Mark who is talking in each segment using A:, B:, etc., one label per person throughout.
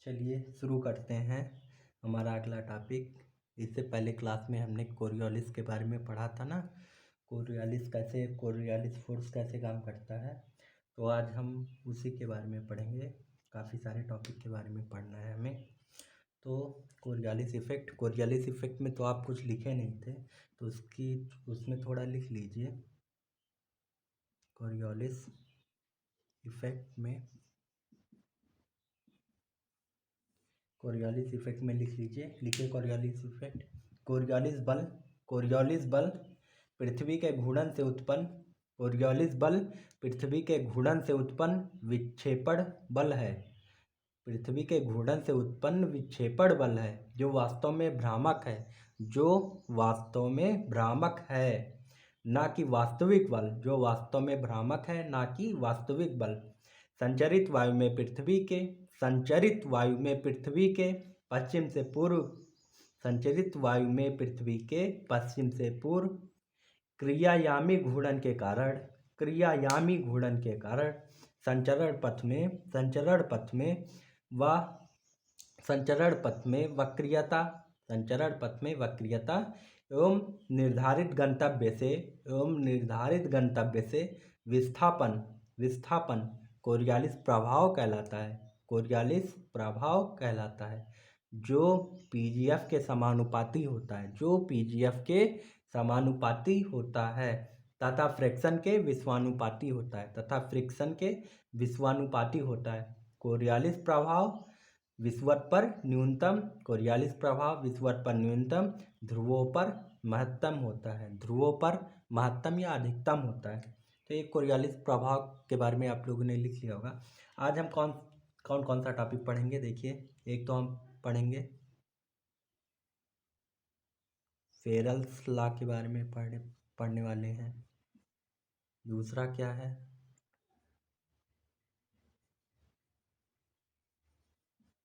A: चलिए शुरू करते हैं हमारा अगला टॉपिक। इससे पहले क्लास में हमने कोरियोलिस के बारे में पढ़ा था ना, कोरियोलिस फोर्स कैसे काम करता है। तो आज हम उसी के बारे में पढ़ेंगे। काफ़ी सारे टॉपिक के बारे में पढ़ना है हमें। तो कोरियोलिस इफ़ेक्ट में तो आप कुछ लिखे नहीं थे, तो उसमें थोड़ा लिख लीजिए। कोरियोलिस इफ़ेक्ट में लिख लीजिए। लिखिए कोरियोलिस इफ़ेक्ट। कोरियोलिस बल पृथ्वी के घूर्णन से उत्पन्न विक्षेपण बल है। पृथ्वी के घूर्णन से उत्पन्न विक्षेपण बल है जो वास्तव में भ्रामक है ना कि वास्तविक बल। संचरित वायु में पृथ्वी के पश्चिम से पूर्व क्रियायामी घूर्णन के कारण संचरण पथ में वक्रियता एवं निर्धारित गंतव्य से विस्थापन कोरियोलिस प्रभाव कहलाता है, जो पीजीएफ के समानुपाती होता है तथा फ्रिक्शन के विश्वानुपाती होता है। कोरियोलिस प्रभाव विषुवत पर न्यूनतम ध्रुवों पर महत्तम या अधिकतम होता है। तो ये कोरियोलिस प्रभाव के बारे में आप लोगों ने लिख लिया होगा। आज हम कौन सा टॉपिक पढ़ेंगे देखिए। एक तो हम पढ़ेंगे फेरेल्स लॉ के बारे में पढ़ने वाले हैं। दूसरा क्या है,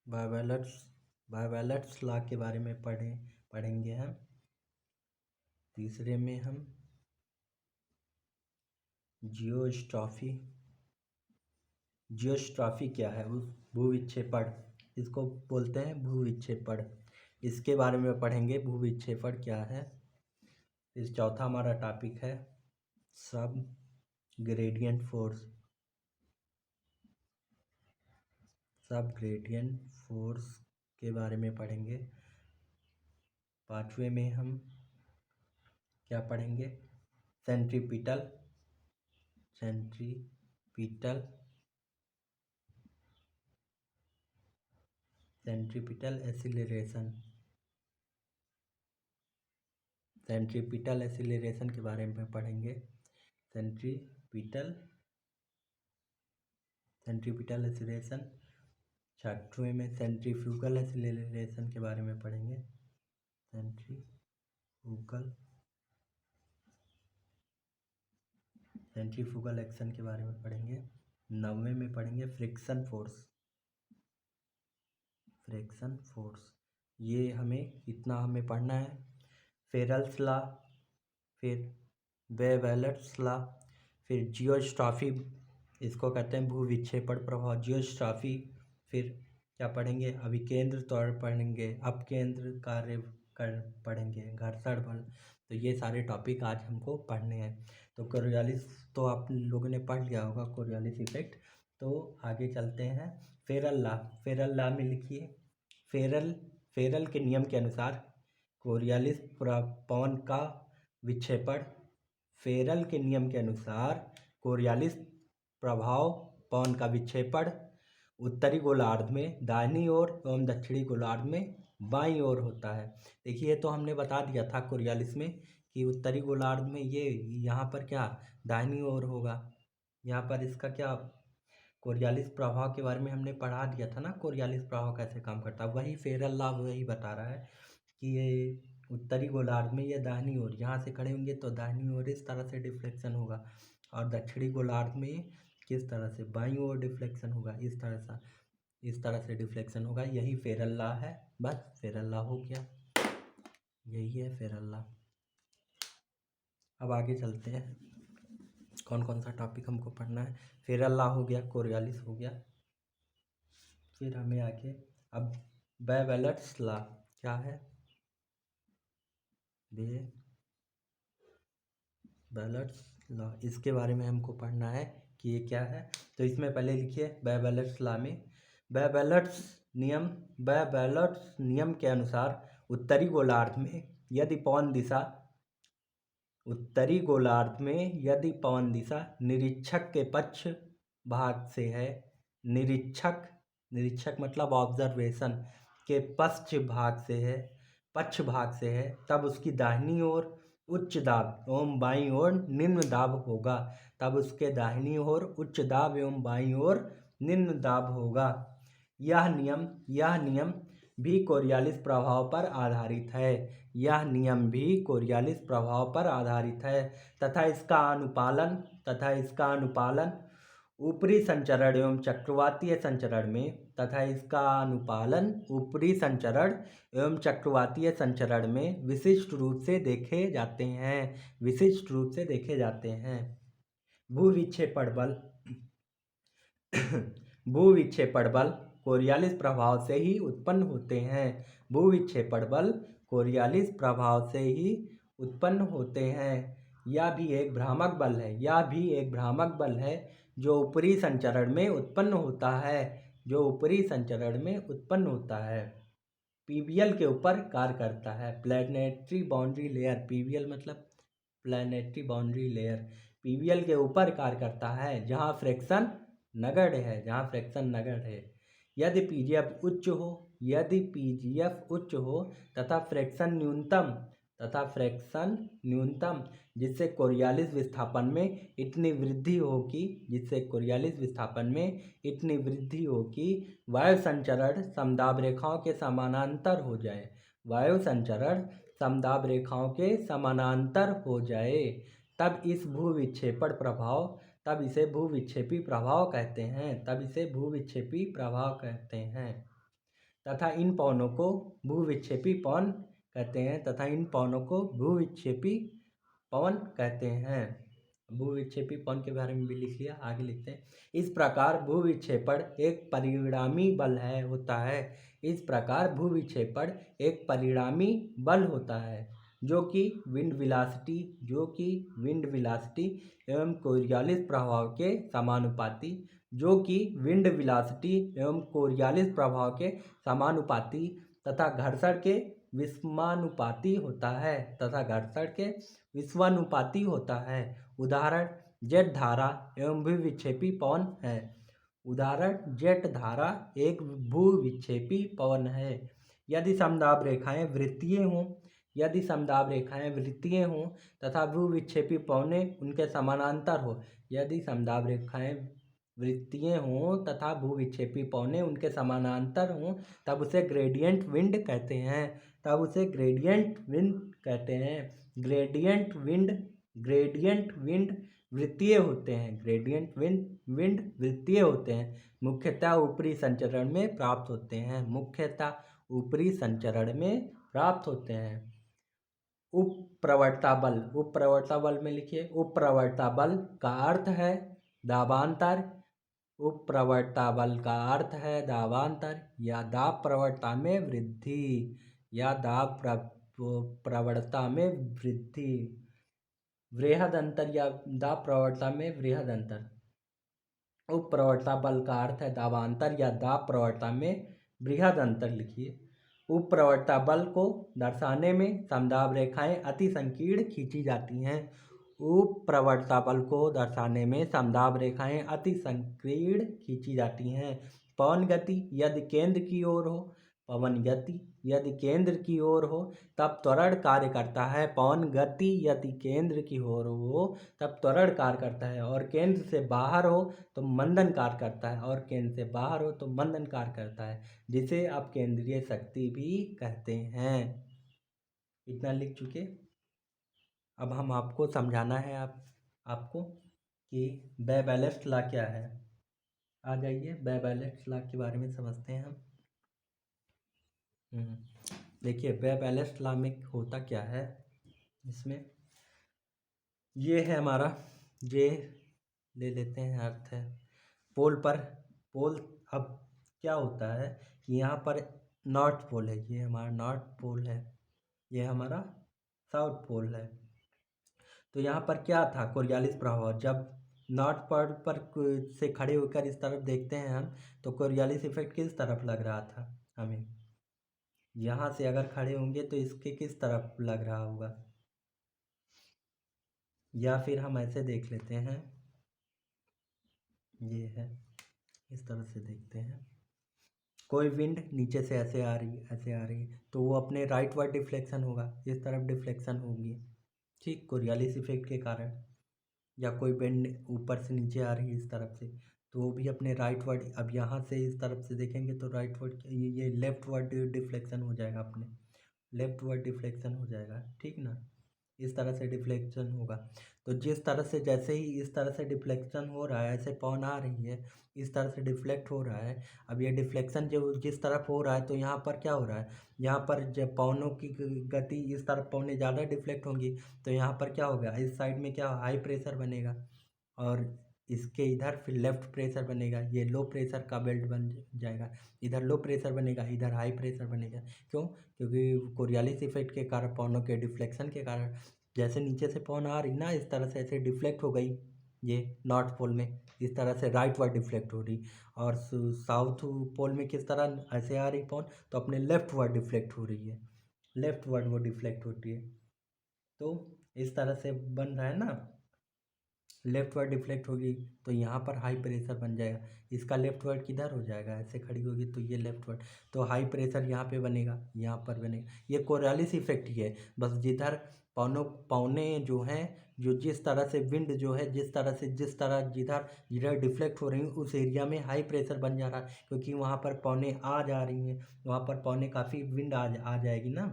A: वायवलेट्स लॉ के बारे में पढ़ेंगे हम। तीसरे में हम जियोस्ट्रॉफी क्या है, भूविक्षेपण, इसको बोलते हैं भूविक्षेपण। इसके बारे में पढ़ेंगे, भूविक्षेपण क्या है। इस चौथा हमारा टॉपिक है सब ग्रेडियंट फोर्स के बारे में पढ़ेंगे। पांचवें में हम क्या पढ़ेंगे, सेंट्रीपिटल एक्सीलरेशन के बारे में पढ़ेंगे। Centripetal acceleration. छठवें में सेंट्रीफ्यूगल एक्सीलरेशन के बारे में पढ़ेंगे। सेंट्रीफ्यूगल एक्शन के बारे में पढ़ेंगे। नौवें में पढ़ेंगे फ्रिक्शन फोर्स। ये इतना हमें पढ़ना है। फेरेल्स लॉ, फिर वायवलेट्स लॉ, फिर जियोस्ट्रॉफी, इसको कहते हैं भूविक्षेपण प्रभाव, जियोस्ट्रॉफी। फिर क्या पढ़ेंगे, अभिकेंद्र त्वरण पढ़ेंगे, अपकेंद्र कार्य पढ़ेंगे, घर्षण बल। तो ये सारे टॉपिक आज हमको पढ़ने हैं। तो कोरियोलिस तो आप लोगों ने पढ़ लिया होगा, कोरियोलिस इफेक्ट। तो आगे चलते हैं। फेरेल लॉ में लिखिए, फेरेल के नियम के अनुसार कोरियोलिस पवन का विक्षेपण, फेरेल के नियम के अनुसार कोरियोलिस प्रभाव पवन का विक्षेपण उत्तरी गोलार्ध में दाहिनी ओर एवं दक्षिणी गोलार्ध में बाईं ओर होता है। देखिए तो हमने बता दिया था कोरियोलिस में कि उत्तरी गोलार्ध में ये यहाँ पर क्या दाहिनी ओर होगा। यहाँ पर इसका क्या कोरियोलिस प्रभाव के बारे में हमने पढ़ा दिया था ना, कोरियोलिस प्रभाव कैसे काम करता है। वही फेरेल लॉ वही बता रहा है कि ये उत्तरी गोलार्ध में ये दाहिनी ओर, यहाँ से खड़े होंगे तो दाहिनी ओर इस तरह से डिफ्लेक्शन होगा, और दक्षिणी गोलार्ध में किस तरह से बाईं ओर डिफ्लेक्शन होगा, इस तरह से डिफ्लेक्शन होगा। यही फेरेल लॉ है। बस फेरेल लॉ हो गया, यही है फेरेल लॉ। अब आगे चलते हैं, कौन सा टॉपिक हमको पढ़ना है। फेरेल लॉ हो गया, कोरियोलिस हो गया। फिर हमें आगे अब बेवेलेट्स लॉ क्या है? बेवेलेट्स लॉ, इसके बारे में हमको पढ़ना है कि ये क्या है। तो इसमें पहले लिखिए बेवेलेट्स लॉ में बेवेलेट्स नियम बेवेलेट्स नियम के अनुसार उत्तरी गोलार्ध में यदि पवन दिशा निरीक्षक के पक्ष भाग से है, निरीक्षक मतलब ऑब्जर्वेशन के पक्ष भाग से है, तब उसकी दाहिनी ओर उच्च दाब एवं बाईं ओर निम्न दाब होगा। तब उसके दाहिनी ओर उच्च दाब एवं बाईं ओर निम्न दाब होगा। यह नियम भी कोरियालिस प्रभाव पर आधारित है। यह नियम भी कोरियालिस प्रभाव पर आधारित है तथा इसका अनुपालन ऊपरी संचरण एवं चक्रवातीय संचरण में विशिष्ट रूप से देखे जाते हैं। भूविक्षेपण बल कोरियालिस प्रभाव से ही उत्पन्न होते हैं। यह भी एक भ्रामक बल है जो ऊपरी संचरण में उत्पन्न होता है। पीबीएल के ऊपर कार्य करता है। प्लैनेटरी बाउंड्री लेयर, पीबीएल मतलब प्लैनेटरी बाउंड्री लेयर, पीबीएल के ऊपर कार्य करता है जहाँ फ्रैक्शन नगण्य है। यदि पीजीएफ उच्च हो तथा फ्रैक्शन न्यूनतम जिससे कोरियालिस विस्थापन में इतनी वृद्धि हो कि वायु संचरण समदाब रेखाओं के समानांतर हो जाए, तब इसे भूविक्षेपी प्रभाव कहते हैं तथा इन पवनों को भूविक्षेपी पवन कहते हैं। भूविक्षेपी पवन के बारे में भी लिख लिया, आगे लिखते हैं। इस प्रकार भूविक्षेपण एक परिणामी बल होता है जो कि विंड वेलोसिटी एवं कोरियालिस प्रभाव के समानुपाती तथा घर्षण के विषमानुपाती होता है। उदाहरण जेट धारा एवं भूविक्षेपी पवन है। यदि समदाब रेखाएं वृत्तीय हों तथा भूविक्षेपी पवनें उनके समानांतर हों तब उसे ग्रेडियंट विंड कहते हैं। ग्रेडियंट विंड वृत्तीय होते हैं। मुख्यतः ऊपरी संचरण में प्राप्त होते हैं। उपप्रवणता बल में लिखिए। उपप्रवणता बल का अर्थ है दाबांतर या दाब प्रवणता में वृद्धि। वृहद अंतर या दाब प्रवणता में वृहद अंतर। उपप्रवणता बल का अर्थ है दाबांतर या दाब प्रवणता में वृहद अंतर। लिखिए। उपप्रवणता बल को दर्शाने में समदाब रेखाएं अति संकीर्ण खींची जाती हैं। पवन गति यदि केंद्र की ओर हो तब त्वरण कार्य करता है और केंद्र से बाहर हो तो मंदन कार्य करता है, जिसे अपकेंद्रीय शक्ति भी कहते हैं। इतना लिख चुके। अब हम आपको समझाना है आपको कि बेवेलेट्स लॉ क्या है। आ जाइए बेवेलेट्स लॉ के बारे में समझते हैं हम। देखिए बेवेलेट्स लॉ में होता क्या है। इसमें ये है हमारा, ये ले लेते हैं अर्थ है पोल। अब क्या होता है कि यहाँ पर नॉर्थ पोल है, ये हमारा नॉर्थ पोल है, ये हमारा साउथ पोल है। तो यहाँ पर क्या था, कोरियालिस प्रभाव, जब नॉर्थ पोल पर से खड़े होकर इस तरफ देखते हैं हम, तो कोरियालिस इफेक्ट किस तरफ लग रहा था हमें, यहाँ से अगर खड़े होंगे तो इसके किस तरफ लग रहा होगा, या फिर हम ऐसे देख लेते हैं, ये है, इस तरह से देखते हैं, कोई विंड नीचे से ऐसे आ रही है, ऐसे आ रही है, तो वो अपने राइट वर्ड डिफ्लेक्शन होगा, इस तरफ डिफ्लेक्शन होगी, ठीक, कोरियालिस इफेक्ट के कारण। या कोई विंड ऊपर से नीचे आ रही है इस तरफ से, तो वो भी अपने राइट वर्ड, अब यहाँ से इस तरफ से देखेंगे तो राइट वर्ड, ये लेफ्ट वर्ड डिफ्लेक्शन हो जाएगा, अपने लेफ्ट वर्ड डिफ्लेक्शन हो जाएगा, ठीक ना, इस तरह से डिफ्लेक्शन होगा। तो जिस तरह से, जैसे ही इस तरह से डिफ्लेक्शन हो रहा है, ऐसे पवन आ रही है, इस तरह से डिफ्लेक्ट हो रहा है। अब ये डिफ्लेक्शन जो जिस तरफ हो रहा है, तो यहाँ पर क्या हो रहा है, यहाँ पर जब पवनों की गति इस तरफ, पवनें ज़्यादा डिफ्लेक्ट होंगी, तो यहाँ पर क्या होगा, इस साइड में क्या हाई प्रेशर बनेगा, और इसके इधर फिर लेफ्ट प्रेशर बनेगा, ये लो प्रेशर का बेल्ट बन जाएगा, इधर लो प्रेशर बनेगा, इधर हाई प्रेशर बनेगा। क्यों? क्योंकि कोरियालिस इफेक्ट के कारण, पवनों के डिफ्लेक्शन के कारण, जैसे नीचे से पवन आ रही ना, इस तरह से ऐसे डिफ्लेक्ट हो गई, ये नॉर्थ पोल में इस तरह से राइट वर्ड डिफ्लेक्ट हो रही, और साउथ पोल में किस तरह ऐसे आ रही पवन, तो अपने लेफ्ट वर्ड डिफ्लेक्ट हो रही है, लेफ्ट वर्ड वो डिफ्लेक्ट होती है। तो इस तरह से बन रहा है ना, लेफ्ट वर्ड डिफ्लेक्ट होगी, तो यहाँ पर हाई प्रेशर बन जाएगा, इसका लेफ्ट वर्ड किधर हो जाएगा, ऐसे खड़ी होगी तो ये लेफ्ट वर्ड, तो हाई प्रेशर यहाँ पे बनेगा, यहाँ पर बनेगा, ये कोरियालिस इफेक्ट ही है। बस जिधर पौने जो हैं, जो जिस तरह से विंड जो है, जिस तरह से, जिस तरह जिधर जिधर डिफ्लेक्ट हो रही है, उस एरिया में हाई प्रेशर बन जा रहा है, क्योंकि वहाँ पर पौने आ जा रही हैं, वहाँ पर पौने काफ़ी विंड आ जाएगी ना।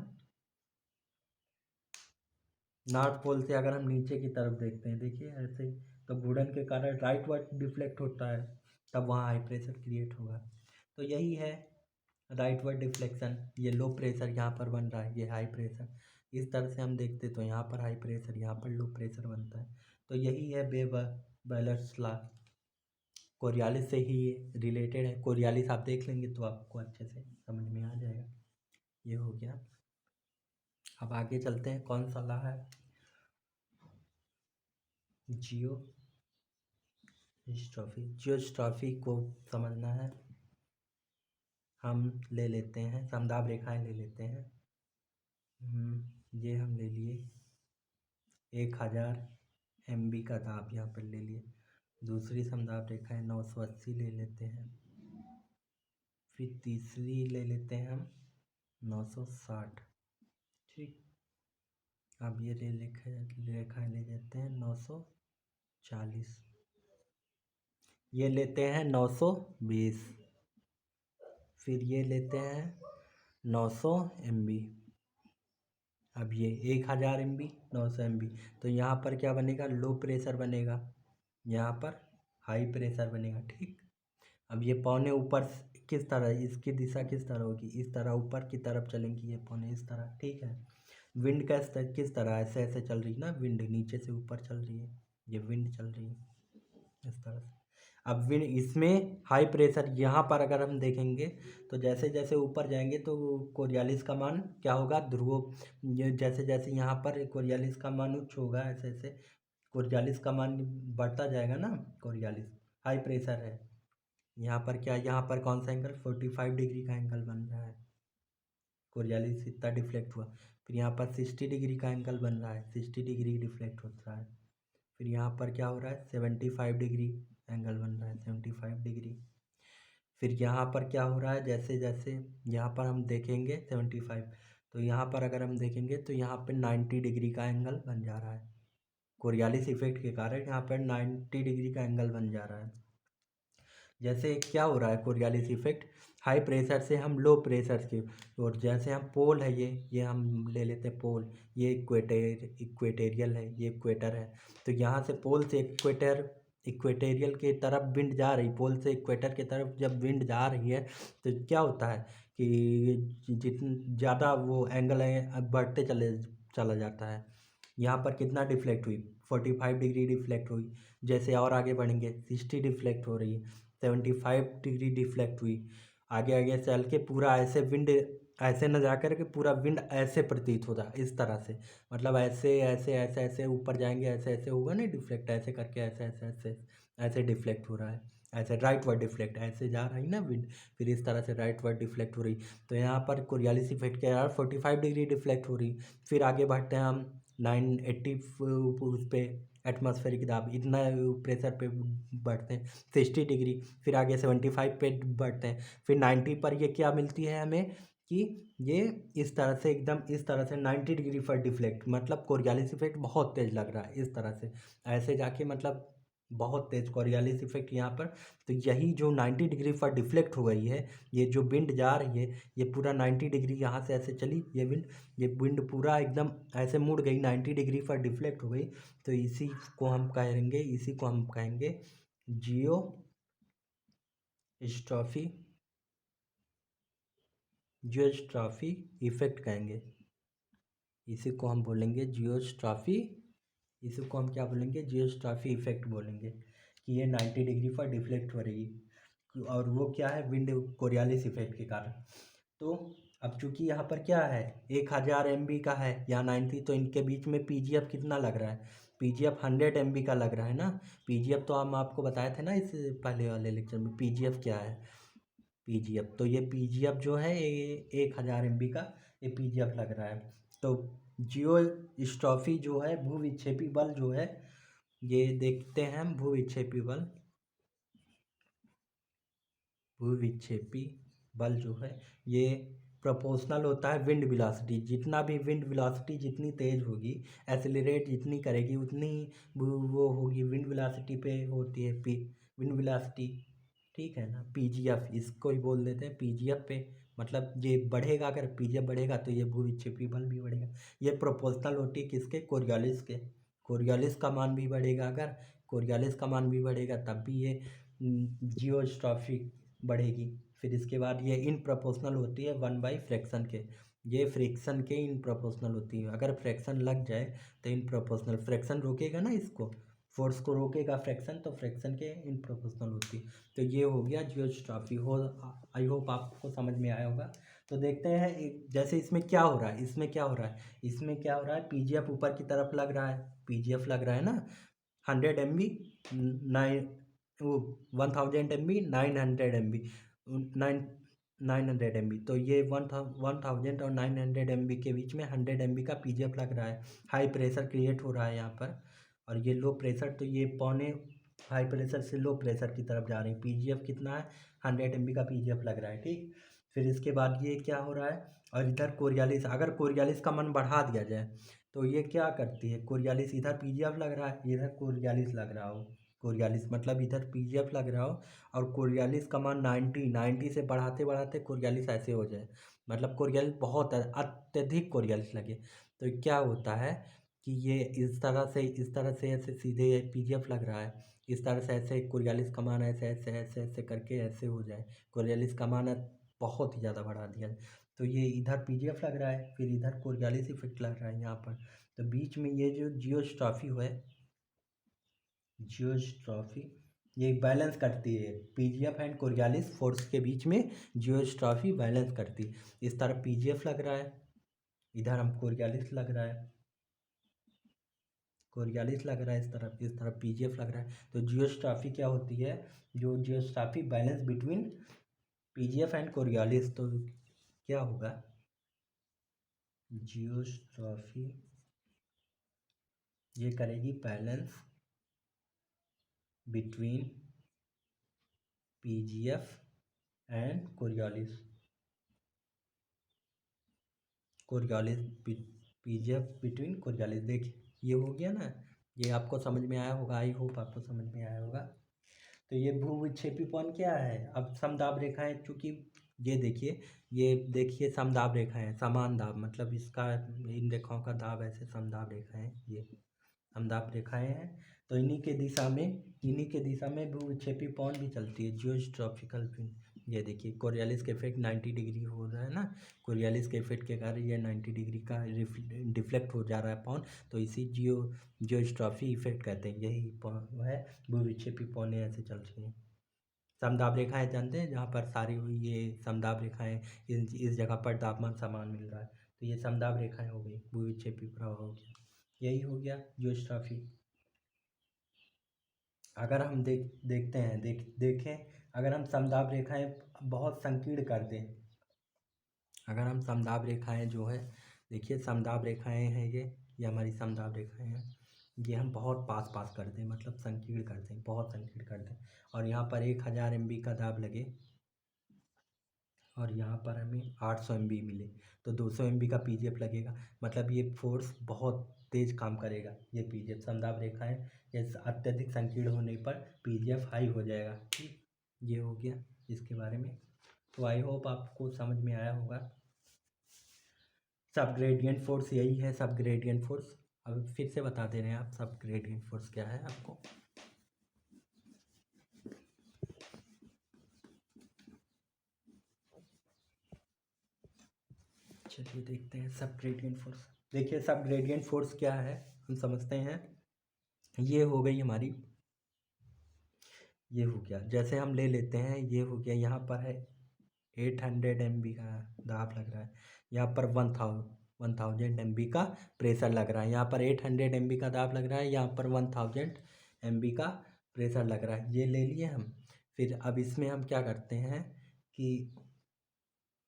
A: नॉर्थ पोल से अगर हम नीचे की तरफ देखते हैं, देखिए ऐसे, तो घूर्णन के कारण राइट वर्ड डिफ्लेक्ट होता है, तब वहाँ हाई प्रेशर क्रिएट होगा। तो यही है राइट वर्ड डिफ्लेक्शन, ये लो प्रेशर यहाँ पर बन रहा है, ये हाई प्रेशर, इस तरह से हम देखते तो यहाँ पर हाई प्रेशर, यहाँ पर लो प्रेशर बनता है। तो यही है बेयर्स लॉ, कोरियालिस से ही रिलेटेड है, कोरियालिस आप देख लेंगे तो आपको अच्छे से समझ में आ जाएगा। ये हो गया। अब आगे चलते हैं, कौन सा लॉ है, जियोस्ट्रॉफी को समझना है, हम ले लेते हैं समदाब रेखाएं ले लेते हैं। ये हम ले लिए 1000 MB का दाब यहाँ पर ले लिए। दूसरी समदाब रेखाएं 980 ले लेते हैं। फिर तीसरी ले लेते हैं हम 960। ठीक, अब ये रेखाएं ले लेते हैं 940। ये लेते हैं 920। फिर ये लेते हैं 900 MB। अब ये 1000 MB 900 MB, तो यहाँ पर क्या बनेगा, लो प्रेशर बनेगा, यहाँ पर हाई प्रेशर बनेगा। ठीक, अब ये पौने ऊपर किस तरह, इसकी दिशा किस तरह होगी, इस तरह ऊपर की तरफ चलेंगी ये पौने, इस तरह। ठीक है, विंड का किस तरह, ऐसे ऐसे चल रही है ना, विंड नीचे से ऊपर चल रही है, ये विंड चल रही है इस तरह से। अब विंड इसमें हाई प्रेशर, यहाँ पर अगर हम देखेंगे तो जैसे जैसे ऊपर जाएंगे तो कोरियालिस का मान क्या होगा, ध्रुव, ये जैसे जैसे यहाँ पर कोरियालिस का मान उच्च होगा, ऐसे ऐसे कोरियालिस का मान बढ़ता जाएगा ना। कोरियालिस हाई प्रेशर है, यहाँ पर क्या, यहाँ पर कौन सा एंगल, 45 डिग्री का एंगल बन रहा है, कोरियालिस इतना डिफ्लेक्ट हुआ। फिर यहाँ पर 60 डिग्री का एंगल बन रहा है, 60 डिग्री डिफ्लेक्ट हो रहा है। फिर यहाँ पर क्या हो रहा है, 75 डिग्री एंगल बन रहा है, 75 डिग्री। फिर यहाँ पर क्या हो रहा है, जैसे जैसे यहाँ पर हम देखेंगे 75, तो यहाँ पर अगर हम देखेंगे तो यहाँ पर 90 डिग्री का एंगल बन जा रहा है, कोरियालिस इफेक्ट के कारण यहाँ पर 90 डिग्री का एंगल बन जा रहा है। जैसे क्या हो रहा है, कोरियालिस इफेक्ट हाई प्रेशर से हम लो प्रेशर के, और जैसे हम पोल है, ये हम ले लेते हैं पोल, ये इक्वेटेरियल है, ये इक्वेटर है। तो यहाँ से पोल से इक्वेटेरियल के तरफ विंड जा रही, पोल से इक्वेटर की तरफ जब विंड जा रही है, तो क्या होता है कि जितना ज़्यादा वो एंगल है बढ़ते चला जाता है। यहाँ पर कितना डिफ्लेक्ट हुई, 45 डिग्री डिफ्लेक्ट हुई। जैसे और आगे बढ़ेंगे 60 डिफ्लेक्ट हो रही है, 75 डिग्री डिफ्लेक्ट हुई। आगे आगे चल के पूरा ऐसे विंड ऐसे न जा कर के पूरा विंड ऐसे प्रतीत होता इस तरह से, मतलब ऐसे ऐसे ऐसे ऐसे ऊपर जाएंगे, ऐसे ऐसे होगा ना डिफ्लेक्ट, ऐसे करके ऐसे ऐसे ऐसे ऐसे डिफ्लेक्ट हो रहा है, ऐसे राइट वर्ड डिफ्लेक्ट, ऐसे जा रही ना विंड, फिर इस तरह से राइट वर्ड डिफ्लेक्ट हो रही। तो यहाँ पर कोरियालिस इफेक्ट के यार 45 डिग्री डिफ्लेक्ट हो रही। फिर आगे बढ़ते हैं हम 980 उस पे एटमॉस्फेरिक दाब इतना प्रेशर पे बढ़ते हैं 60 डिग्री, फिर आगे 75 पे बढ़ते हैं, फिर 90 पर ये क्या मिलती है हमें कि ये इस तरह से एकदम इस तरह से 90 डिग्री पर डिफ्लेक्ट, मतलब कोरियालिस इफेक्ट बहुत तेज लग रहा है इस तरह से, ऐसे जाके मतलब बहुत तेज कोरियालिस इफेक्ट यहाँ पर। तो यही जो 90 डिग्री पर डिफ्लेक्ट हो गई है, ये जो विंड जा रही है ये पूरा 90 डिग्री यहाँ से ऐसे चली ये विंड पूरा एकदम ऐसे मुड़ गई 90 डिग्री पर डिफ्लेक्ट हो गई। तो इसी को हम कहेंगे जियो स्ट्रॉफी जियोस्ट्रॉफी इफेक्ट कहेंगे। इसी को हम बोलेंगे जियोस्ट्रॉफी, इसी को हम क्या बोलेंगे जियोस्ट्रॉफी इफेक्ट बोलेंगे कि ये 90 डिग्री पर डिफ्लेक्ट हो रही है, और वो क्या है विंड कोरियालिस इफेक्ट के कारण। तो अब चूंकि यहाँ पर क्या है 1000 MB का है या 90, तो इनके बीच में पीजीएफ कितना लग रहा है, पीजीएफ 100 MB का लग रहा है ना। पीजीएफ तो हम आपको बताए थे ना इस पहले वाले लेक्चर में, पीजीएफ क्या है। पीजीएफ तो ये पीजीएफ जो है ये 1000 MB का ये पीजीएफ लग रहा है। तो जियो स्ट्रॉफी जो है भू विक्षेपी बल जो है, ये देखते हैं हम भू विक्षेपी बल जो है ये प्रोपोर्शनल होता है विंड वेलोसिटी, जितना भी विंड वेलोसिटी जितनी तेज होगी, एक्सेलरेट जितनी करेगी उतनी वो होगी विंड वेलोसिटी पे होती है विंड वेलोसिटी, ठीक है ना। पीजीएफ इसको ही बोल देते हैं पीजीएफ पे, मतलब ये बढ़ेगा, अगर पीजीएफ बढ़ेगा तो ये भू विक्षेपी बल भी बढ़ेगा। ये प्रोपोर्शनल होती है किसके, कोरियोलिस के। कोरियोलिस का मान भी बढ़ेगा, अगर कोरियोलिस का मान भी बढ़ेगा तब भी ये जियोस्ट्रॉफी बढ़ेगी। फिर इसके बाद ये इन प्रोपोर्शनल होती है 1/फ्रैक्शन के, ये फ्रैक्शन के इन प्रोपोर्शनल होती है। अगर फ्रैक्शन लग जाए तो इन प्रोपोर्शनल, फ्रैक्शन रोकेगा ना इसको, फोर्स को रोकेगा फ्रैक्शन, तो फ्रैक्शन के इन प्रोपोर्शनल होती है। तो ये हो गया जियोस्ट्रॉफी हो। आई होप आपको समझ में आया होगा। तो देखते हैं जैसे इसमें क्या हो रहा है, इसमें क्या हो रहा है पीजीएफ ऊपर की तरफ लग रहा है, पीजीएफ लग रहा है ना 100 MB, 1000 MB 900 MB, 900 MB, तो ये 1000 और 900 MB के बीच में 100 MB का पीजीएफ लग रहा है। हाई प्रेशर क्रिएट हो रहा है यहाँ पर, और ये लो प्रेशर, तो ये पौने हाई प्रेशर से लो प्रेशर की तरफ जा रही है। पीजीएफ कितना है 100 MB का पीजीएफ लग रहा है, ठीक। फिर इसके बाद ये क्या हो रहा है, और इधर कोरियालिस, अगर कोरियालिस का मन बढ़ा दिया जाए तो ये क्या करती है, कोरियालिस इधर पीजीएफ लग रहा है इधर कोरियालिस लग रहा हो, कोरियालिस मतलब इधर पीजीएफ लग रहा हो और कोरियालिस का मान 90 से बढ़ाते बढ़ाते कोरियालिस ऐसे हो जाए, मतलब कोरियालिस बहुत अत्यधिक कोरियालिस लगे, तो क्या होता है कि ये इस तरह से ऐसे सीधे पीजीएफ लग रहा है, इस तरह से ऐसे कोरियालिस का मान ऐसे ऐसे ऐसे ऐसे करके ऐसे हो जाए, कोरियालिस का मान बहुत ही ज़्यादा बढ़ा दिया है। तो ये इधर पीजीएफ लग रहा है, फिर इधर कोरियालिस इफेक्ट लग रहा है यहाँ पर। तो बीच में ये जो जियोस्ट्रॉफी ये बैलेंस करती है, पीजीएफ एंड कोरियालिस फोर्स के बीच में जियोस्ट्रॉफी बैलेंस करती है। इस तरफ पीजीएफ लग रहा है, इधर हम कोरियालिस लग रहा है, इस तरफ पीजीएफ लग रहा है। तो जियोस्ट्रॉफी क्या होती है, जो geostrophy balance between PGF and Coriolis, तो क्या होगा जियोस्ट्रॉफी ये करेगी balance between PGF and Coriolis PGF between Coriolis. देखिए ये हो गया ना, ये आपको समझ में आया होगा, आई होप आपको समझ में आया होगा। तो ये भू विक्षेपीपन क्या है, अब समदाब रेखाएं, चूंकि ये देखिए समदाब रेखाएं, समान दाब, मतलब इसका इन रेखाओं का दाब ऐसे समदाब रेखाएं, ये समदाब रेखाएं हैं। तो इन्हीं के दिशा में भू विक्षेपीपन भी चलती है, जियोस्ट्रॉफिकल विंड। ये देखिए कोरियालिस के इफेक्ट 90 डिग्री हो रहा है ना, कोरियालिस के इफेक्ट के कारण ये 90 डिग्री का डिफ्लेक्ट हो जा रहा है पवन, तो इसी जियोस्ट्रॉफी इफेक्ट कहते हैं, यही है भू विक्षेपी पवनें ऐसे चलती हैं। समदाब रेखाएं जानते हैं, जहाँ पर सारी हुई ये समदाब रेखाएं, इस जगह पर तापमान समान मिल रहा है, तो ये समदाब रेखाएं हो गई। भूविक्षेपी प्रवाह हो गया, यही हो गया जियोस्ट्रॉफी। अगर हम देखते हैं देखें, अगर हम समदाब रेखाएं बहुत संकीर्ण कर दें, अगर हम समदाब रेखाएं जो है, देखिए समदाब रेखाएं हैं ये हमारी समदाब रेखाएं हैं, ये हम बहुत पास पास कर दें, मतलब संकीर्ण कर दें, बहुत संकीर्ण कर दें, और यहाँ पर 1000 MB का दाब लगे और यहाँ पर हमें 800 MB मिले, तो 200 MB का पीजीएफ लगेगा। मतलब ये फोर्स बहुत तेज काम करेगा, ये पीजीएफ समदाब रेखाएं ये अत्यधिक संकीर्ण होने पर पीजीएफ हाई हो जाएगा। ठीक, ये हो गया इसके बारे में। तो आई होप आपको समझ में आया होगा। सब ग्रेडियंट फोर्स यही है, सब ग्रेडियंट फोर्स। अब फिर से बता दे रहे हैं आप सब ग्रेडियंट फोर्स क्या है आपको। चलिए देखते हैं सब ग्रेडियंट फोर्स। देखिए सब ग्रेडियंट फोर्स क्या है हम समझते हैं। ये हो गई हमारी, ये हो गया, जैसे हम ले लेते हैं, ये हो गया, यहाँ पर है 800 MB का दाब लग रहा है, यहाँ पर 1000 MB का प्रेशर लग रहा है, यहाँ पर 800 MB का दाब लग रहा है, यहाँ पर 1000 MB का प्रेशर लग रहा है। ये ले लिए हम। फिर अब इसमें हम क्या करते हैं कि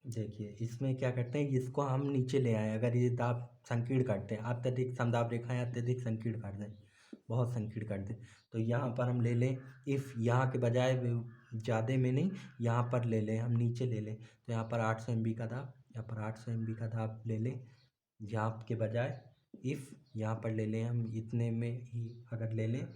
A: देखिए इसमें क्या करते हैं, इसको हम नीचे ले आए। अगर ये दाब संकीर्ण करते हैं, अत्यधिक समदाब रेखाएं अत्यधिक संकीर्ण कर दें, बहुत संकीर्ण कर दें, तो यहाँ पर हम ले लें, इफ़ यहाँ के बजाय ज़्यादा में नहीं, यहाँ पर ले लें, हम नीचे ले लें, तो यहाँ पर 800 MB का दाब, यहाँ पर 800 MB का दाब ले लें, यहाँ के बजाय इफ़ यहाँ पर ले लें हम, इतने में ही अगर ले लें,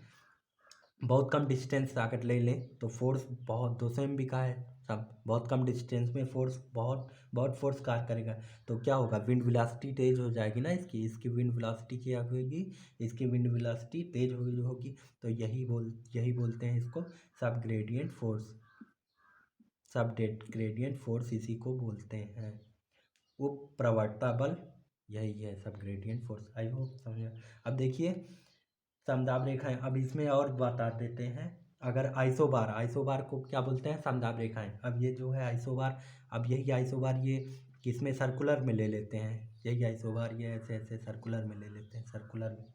A: बहुत कम डिस्टेंस अगर ले लें तो फोर्स बहुत 200 MB का है, सब बहुत कम डिस्टेंस में फोर्स बहुत बहुत फोर्स कार्य करेगा। तो क्या होगा, विंड वेलोसिटी तेज हो जाएगी ना, इसकी विंड वेलोसिटी क्या होगी, इसकी विंड वेलोसिटी तेज होगी। तो यही बोलते हैं इसको सब ग्रेडियंट फोर्स, सब ग्रेडियंट फोर्स इसी को बोलते हैं। उपप्रवणता बल यही है सब ग्रेडियंट फोर्स। आई होप समझ। अब देखिए समदाब रेखाएं, अब इसमें और बता देते हैं। अगर आइसोबार को क्या बोलते हैं, समदाब रेखाएं। अब ये जो है आइसोबार, अब यही आइसोबार ये किसमें सर्कुलर में ले लेते हैं, यही आइसोबार ये ऐसे ऐसे सर्कुलर में ले लेते हैं, सर्कुलर में।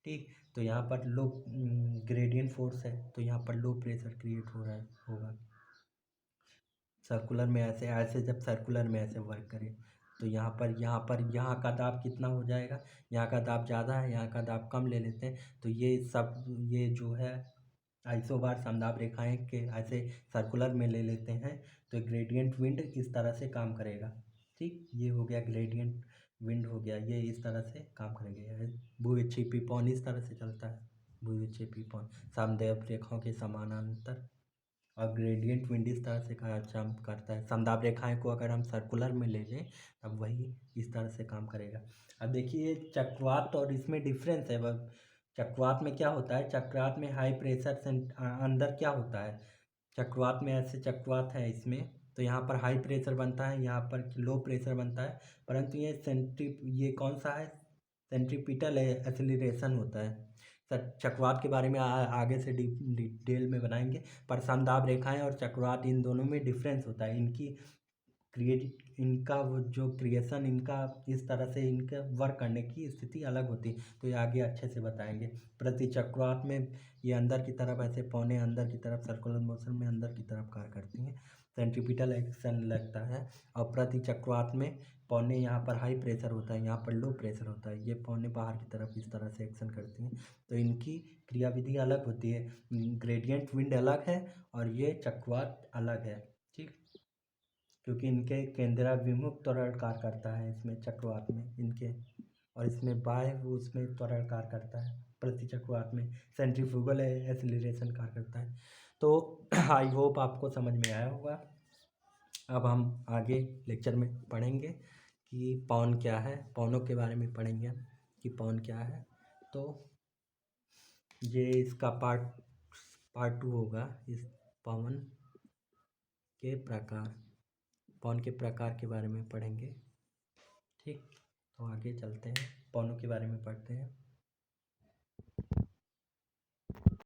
A: ठीक, तो यहाँ पर लो ग्रेडियंट फोर्स है, तो यहाँ पर लो प्रेशर क्रिएट हो रहा है होगा सर्कुलर में, ऐसे ऐसे जब सर्कुलर में ऐसे वर्क करें, तो यहाँ का दाब कितना हो जाएगा, यहाँ का दाब ज़्यादा है, यहाँ का दाब कम ले लेते हैं, तो ये जो है आइसोबार समदाब रेखाएं के ऐसे सर्कुलर में ले लेते हैं, तो ग्रेडियंट विंड इस तरह से काम करेगा। ठीक, ये हो गया ग्रेडियंट विंड हो गया, ये इस तरह से काम करेगा। भूविक्षेपी पवन इस तरह से चलता है, भूविक्षेपी पवन समदेव रेखाओं के समानांतर, और ग्रेडियंट विंड इस तरह से काम करता है। समदाब रेखाएं को अगर हम सर्कुलर में ले लें तब वही इस तरह से काम करेगा। अब देखिए चक्रवात और इसमें डिफरेंस है। वह चक्रवात में क्या होता है, चक्रवात में हाई प्रेशर से अंदर क्या होता है, चक्रवात में ऐसे चक्रवात है इसमें, तो यहाँ पर हाई प्रेशर बनता है, यहाँ पर लो प्रेशर बनता है, परंतु ये कौन सा है, सेंट्रीपिटल एक्सीलरेशन होता है। चक्रवात के बारे में आगे से डिटेल में बनाएंगे, पर समदाब रेखाएं और चक्रवात इन दोनों में डिफरेंस होता है। इनका वो जो क्रिएशन, इनका इस तरह से इनका वर्क करने की स्थिति अलग होती है, तो ये आगे अच्छे से बताएंगे। प्रति चक्रवात में ये अंदर की तरफ ऐसे पौने अंदर की तरफ सर्कुलर मोशन में अंदर की तरफ कार्य करती हैं, सेंट्रीपिटल एक्शन लगता है। और प्रति चक्रवात में पौने यहाँ पर हाई प्रेशर होता है, यहाँ पर लो प्रेशर होता है, ये पौने बाहर की तरफ इस तरह से एक्शन करती हैं, तो इनकी क्रियाविधि अलग होती है। ग्रेडियंट विंड अलग है और ये चक्रवात अलग है। ठीक, क्योंकि इनके केंद्राभिमुख त्वरण कार्य करता है इसमें चक्रवात में इनके, और इसमें बाह्य उसमें त्वरण कार्य करता है, प्रति चक्रवात में सेंट्रीफ्यूगल एक्सीलरेशन कार्य करता है। तो आई होप आपको समझ में आया होगा। अब हम आगे लेक्चर में पढ़ेंगे कि पवन क्या है, पवनों के बारे में पढ़ेंगे हम कि पवन क्या है। तो ये इसका पार्ट 2 होगा, इस पवन के प्रकार, पवन के प्रकार के बारे में पढ़ेंगे। ठीक, तो आगे चलते हैं, पवनों के बारे में पढ़ते हैं।